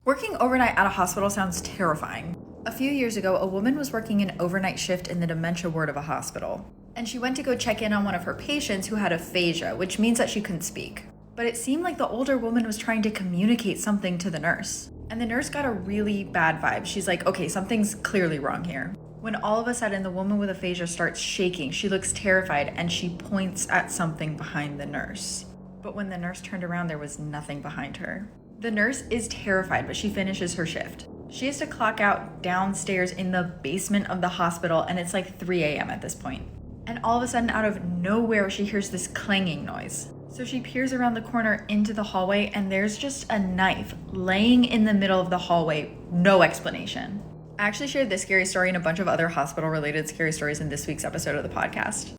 Working overnight at a hospital sounds terrifying. A few years ago, a woman was working an overnight shift in the dementia ward of a hospital. And she went to go check in on one of her patients who had aphasia, which means that she couldn't speak. But it seemed like the older woman was trying to communicate something to the nurse. And the nurse got a really bad vibe. She's like, okay, something's clearly wrong here. When all of a sudden the woman with aphasia starts shaking, she looks terrified and she points at something behind the nurse. But when the nurse turned around, there was nothing behind her. The nurse is terrified, but she finishes her shift. She has to clock out downstairs in the basement of the hospital, and it's like 3 a.m. at this point. And all of a sudden, out of nowhere, she hears this clanging noise. So she peers around the corner into the hallway, and there's just a knife laying in the middle of the hallway, no explanation. I actually shared this scary story and a bunch of other hospital-related scary stories in this week's episode of the podcast.